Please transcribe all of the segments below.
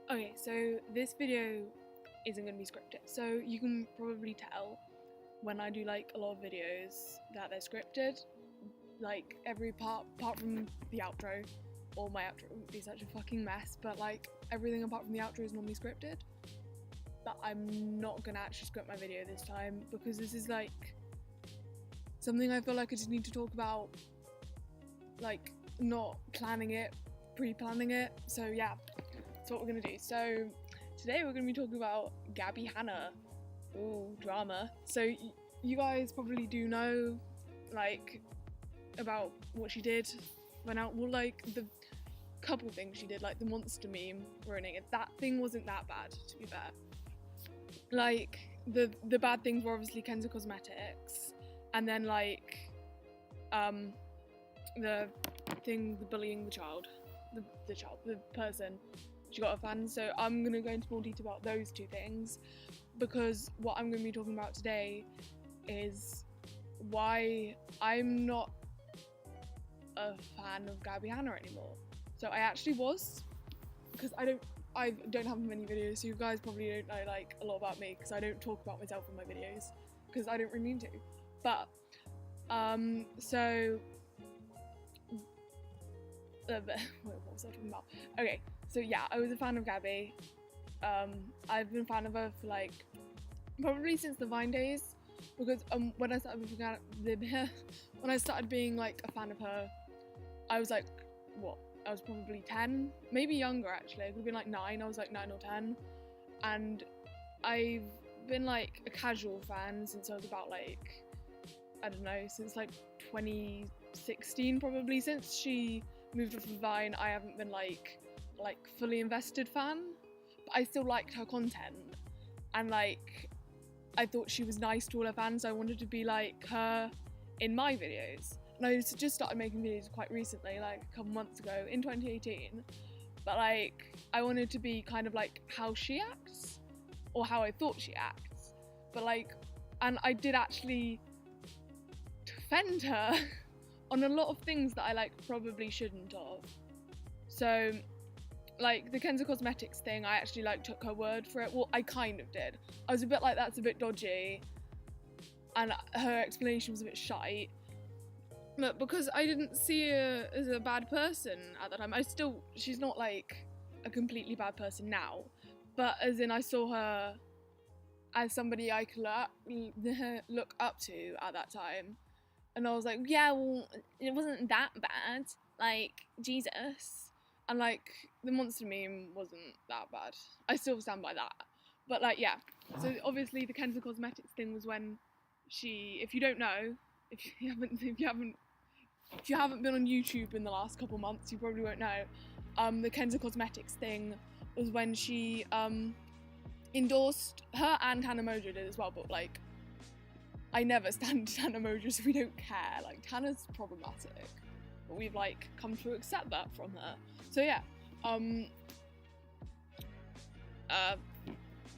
Okay, so this video isn't going to be scripted, so you can probably tell when I do like a lot of videos that they're scripted, like every part apart from the outro, or my outro would be such a fucking mess, but like everything apart from the outro is normally scripted. But I'm not gonna actually script my video this time because this is like something I feel like I just need to talk about, like not planning it, pre-planning it. So yeah, that's what we're gonna do. So today we're gonna be talking about Gabbie Hanna. Ooh, drama. So you guys probably do know like about what she did when out, well, like the couple things she did, like the monster meme ruining it. That thing wasn't that bad, to be fair. Like the bad things were obviously Kenza Cosmetics, and then like the thing, the bullying the person, she got a fan. So I'm gonna go into more detail about those two things, because what I'm gonna be talking about today is why I'm not a fan of Gabbie Hanna anymore. So I actually was, because I don't have many videos, so you guys probably don't know like a lot about me because I don't talk about myself in my videos because I don't really need to. But so what was I talking about? Okay, so yeah, I was a fan of Gabbie. I've been a fan of her for like probably since the Vine days, because when I started being like a fan of her, I was like, what? I was probably 10, maybe younger actually. I could have been like 9. I was like 9 or 10, and I've been like a casual fan since I was about like, I don't know, since like 2016 probably. Since she moved off of Vine, I haven't been like fully invested fan, but I still liked her content, and like I thought she was nice to all her fans. So I wanted to be like her in my videos. And I just started making videos quite recently, like a couple months ago in 2018. But like I wanted to be kind of like how she acts, or how I thought she acts. But like, and I did actually defend her on a lot of things that I like probably shouldn't have. So like the Kenza Cosmetics thing, I actually like took her word for it. Well, I kind of did. I was a bit like, that's a bit dodgy, and her explanation was a bit shite. But because I didn't see her as a bad person at that time, she's not like a completely bad person now, but as in I saw her as somebody I could look up to at that time. And I was like, yeah, well, it wasn't that bad, like, Jesus. And like, the monster meme wasn't that bad. I still stand by that. But like, yeah. So obviously the Kenza Cosmetics thing was when she, if you don't know, if you haven't been on YouTube in the last couple months, you probably won't know. The Kenza Cosmetics thing was when she endorsed, her and Tana Mojo did as well, but like, I never stand Tana Mojo, so we don't care. Like, Tana's problematic, but we've like come to accept that from her. So yeah,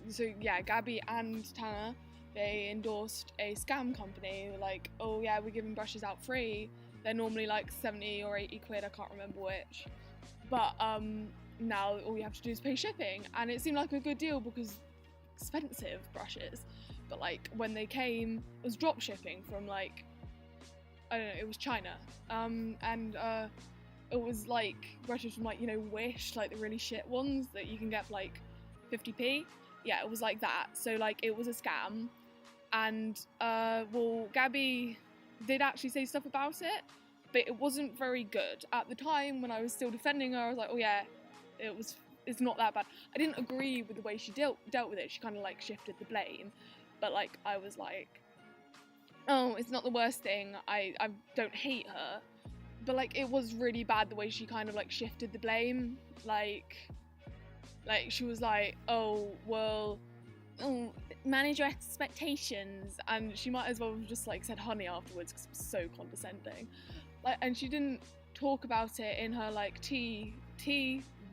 so yeah, Gabbie and Tana, they endorsed a scam company. They're like, oh yeah, we're giving brushes out free. They're normally like 70 or 80 quid, I can't remember which. But now all you have to do is pay shipping, and it seemed like a good deal because expensive brushes. But like when they came, it was drop shipping from like, I don't know, it was China, and it was like brushes from like, you know, Wish, like the really shit ones that you can get for like 50p. Yeah, it was like that. So like it was a scam, and well, Gabbie did actually say stuff about it, but it wasn't very good. At the time when I was still defending her, I was like, oh yeah, it's not that bad. I didn't agree with the way she dealt with it. She kind of like shifted the blame, but like I was like, oh, it's not the worst thing. I don't hate her, but like it was really bad the way she kind of like shifted the blame. Like she was like, oh well, oh, manage your expectations, and she might as well have just like said honey afterwards because it was so condescending. Like, and she didn't talk about it in her like tea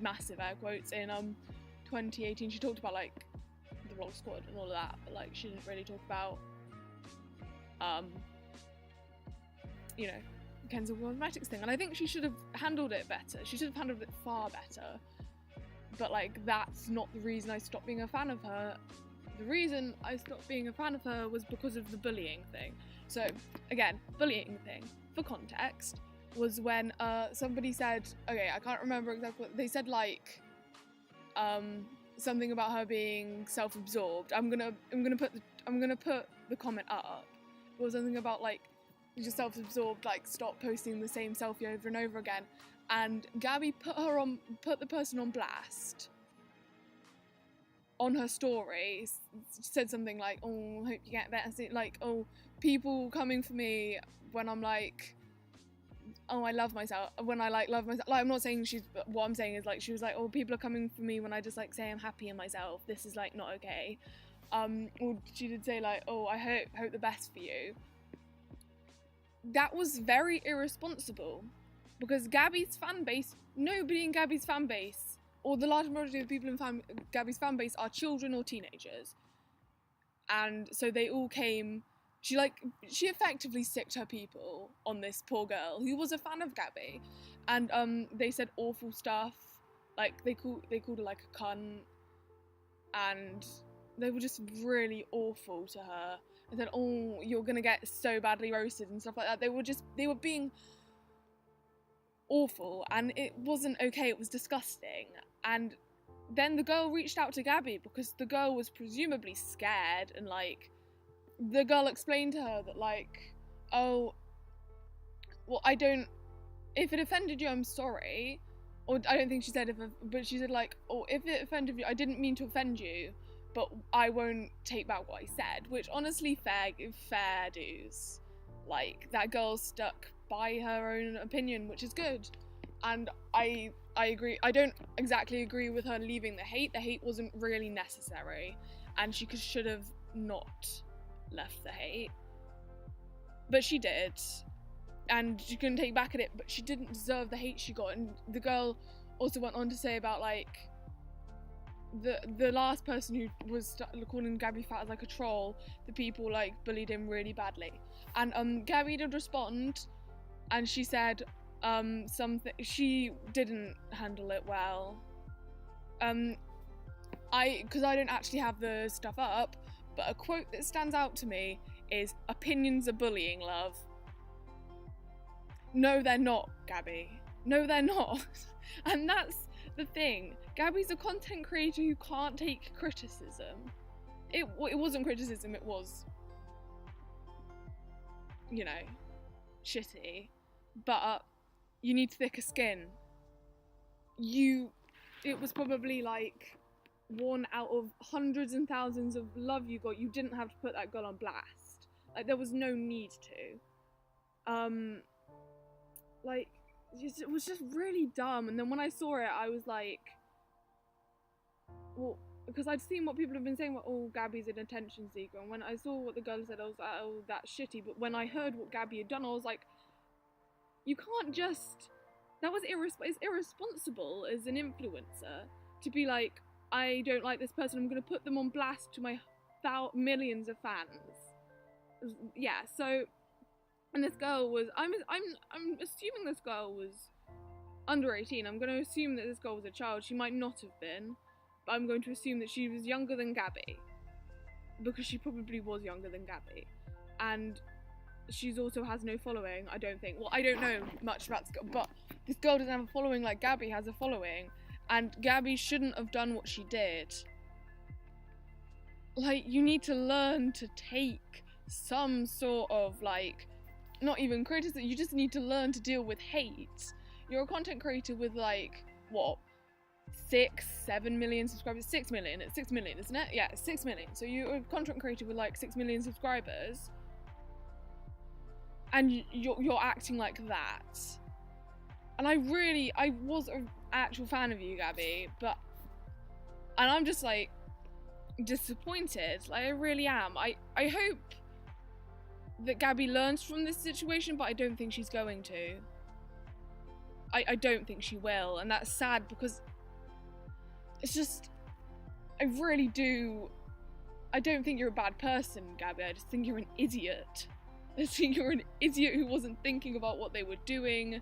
massive air quotes in 2018. She talked about like the Vlog Squad and all of that, but like she didn't really talk about you know, Kenza Cosmetics thing. And I think she should have handled it better. She should have handled it far better. but like that's not the reason I stopped being a fan of her. The reason I stopped being a fan of her was because of the bullying thing. So again, bullying thing, for context, was when somebody said, okay, I can't remember exactly what they said, like something about her being self-absorbed. I'm gonna put the comment up. It was something about like, you're just self-absorbed, like stop posting the same selfie over and over again. And Gabbie put the person on blast on her story, said something like, oh, I hope you get better, like, oh, people coming for me when I'm like, oh, I love myself, when I like love myself, like, I'm not saying what I'm saying is like, she was like, oh, people are coming for me when I just like say I'm happy in myself, this is like not okay. Or she did say like, oh, I hope the best for you. That was very irresponsible, because Gabbie's fan base, nobody in Gabbie's fan base, or the large majority of people in Gabbie's fan base are children or teenagers. And so they all came, she effectively sicked her people on this poor girl who was a fan of Gabbie. And they said awful stuff, like they called her like a cunt, and they were just really awful to her. And said, oh, you're gonna get so badly roasted and stuff like that. They were being awful, and it wasn't okay, it was disgusting. And then the girl reached out to Gabbie because the girl was presumably scared, and like, the girl explained to her that like, oh, well, if it offended you, I'm sorry. Or I don't think she said but she said like, oh, if it offended you, I didn't mean to offend you, but I won't take back what I said, which honestly, fair dues. Like, that girl stuck by her own opinion, which is good. And I agree. I don't exactly agree with her leaving the hate. The hate wasn't really necessary, and she should have not left the hate. But she did, and she couldn't take back at it, but she didn't deserve the hate she got. And the girl also went on to say about like, the last person who was calling Gabbie fat as like a troll, the people like bullied him really badly. And Gabbie did respond, and she said something, she didn't handle it well. Because I don't actually have the stuff up, but a quote that stands out to me is, opinions are bullying, love. No, they're not, Gabbie. No, they're not. And that's the thing. Gabbie's a content creator who can't take criticism. It wasn't criticism, it was, you know, shitty. But you need thicker skin. It was probably like 1 out of hundreds and thousands of love you got. You didn't have to put that girl on blast. Like, there was no need to. Like, it was just really dumb. And then when I saw it, I was like, well, because I'd seen what people have been saying about, oh, Gabbie's an attention seeker. And when I saw what the girl said, I was like, oh, that's shitty. But when I heard what Gabbie had done, I was like, you can't just, that was it's irresponsible as an influencer to be like, I don't like this person, I'm going to put them on blast to my millions of fans. Yeah, so, and this girl was, I'm assuming this girl was under 18. I'm going to assume that this girl was a child. She might not have been, but I'm going to assume that she was younger than Gabbie, because she probably was younger than Gabbie. And she's also has no following, I don't think. Well, I don't know much about this girl, but this girl doesn't have a following like Gabbie has a following, and Gabbie shouldn't have done what she did. Like, you need to learn to take some sort of, like, not even criticism, you just need to learn to deal with hate. You're a content creator with, like, what, 6-7 million subscribers? 6 million, it's 6 million, isn't it? Yeah, it's 6 million. So you're a content creator with, like, 6 million subscribers, and you're acting like that. And I was an actual fan of you, Gabbie, and I'm just, like, disappointed. Like, I really am. I hope that Gabbie learns from this situation, but I don't think she's going to. I don't think she will, and that's sad, because it's just, I really do, I don't think you're a bad person, Gabbie, I just think you're an idiot. I just think you're an idiot who wasn't thinking about what they were doing,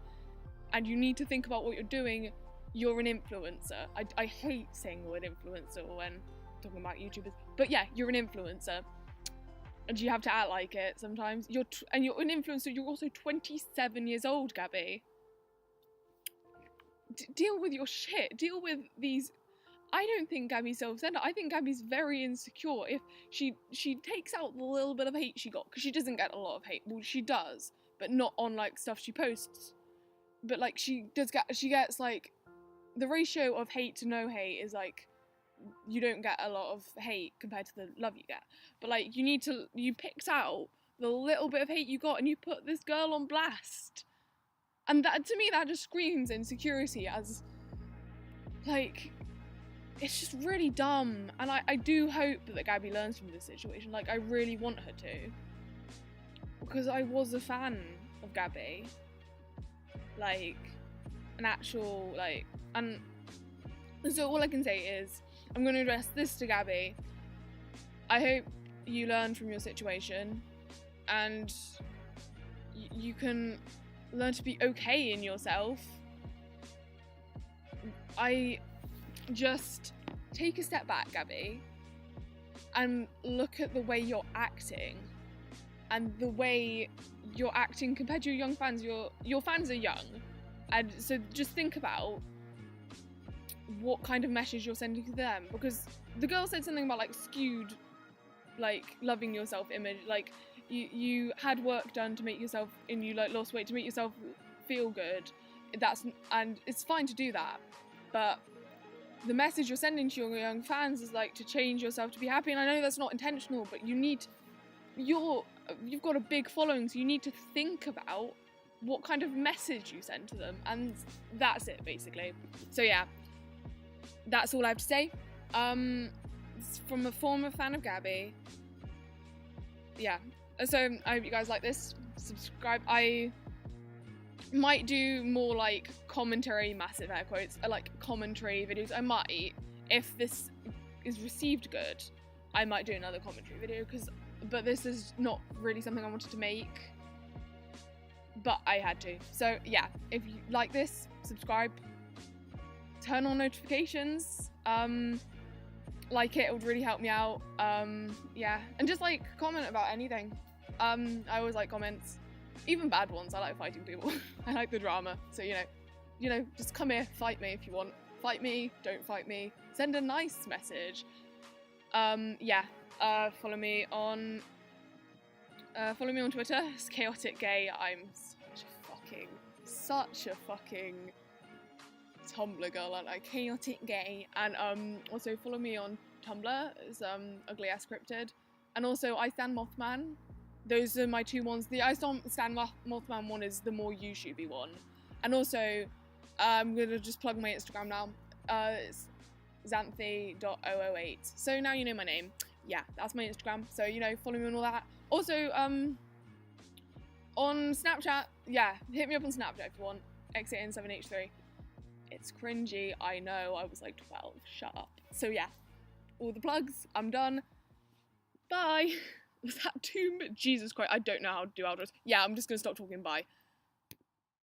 and you need to think about what you're doing you're an influencer. I hate saying the word influencer when talking about YouTubers, but yeah, you're an influencer, and you have to act like it sometimes. You're an influencer. You're also 27 years old, Gabbie. Deal with your shit. Deal with these. I don't think Gabbie's self-centered. I think Gabbie's very insecure. If she takes out the little bit of hate she got, because she doesn't get a lot of hate. Well, she does, but not on like stuff she posts. But like she gets like, the ratio of hate to no hate is like, you don't get a lot of hate compared to the love you get. But like, you picked out the little bit of hate you got and you put this girl on blast. And that, to me, that just screams insecurity, as like, it's just really dumb. And I do hope that Gabbie learns from this situation. Like, I really want her to, because I was a fan of Gabbie, like an actual, like, and so all I can say is, I'm going to address this to Gabbie. I hope you learn from your situation, and you can learn to be okay in yourself. I just take a step back, Gabbie, and look at the way you're acting, and the way you're acting compared to your young fans. Your fans are young, and so just think about what kind of message you're sending to them, because the girl said something about like skewed, like loving yourself image, like you had work done to make yourself, and you like lost weight to make yourself feel good. And it's fine to do that, but the message you're sending to your young fans is like to change yourself to be happy. And I know that's not intentional, but you've got a big following, so you need to think about what kind of message you send to them, and that's it basically. So yeah, that's all I have to say. From a former fan of Gabbie. Yeah. So I hope you guys like this. Subscribe. I might do more like commentary, massive air quotes, like commentary videos. I might, if this is received good, I might do another commentary video, but this is not really something I wanted to make, but I had to. So yeah, if you like this, subscribe, turn on notifications, like it would really help me out. Yeah, and just like comment about anything. I always like comments, even bad ones. I like fighting people. I like the drama. So you know, just come here, fight me if you want. Fight me, don't fight me. Send a nice message. Yeah. Follow me on Twitter. It's Chaotic Gay. I'm such a fucking Tumblr girl, aren't I? Chaotic Gay. And also follow me on Tumblr. It's Ugly Ass Cryptid. And also I Stand Mothman. Those are my two ones. The I Stand Mothman one is the more YouTubey one. And also I'm gonna just plug my Instagram now. It's xanthe.008. So now you know my name. Yeah, that's my Instagram. So follow me on all that. Also on Snapchat, yeah, hit me up on Snapchat if you want. X8N7H3. It's cringy, I know, I was like 12, shut up. So yeah, all the plugs, I'm done. Bye. Was that too much? Jesus Christ, I don't know how to do outros. Yeah, I'm just gonna stop talking, bye.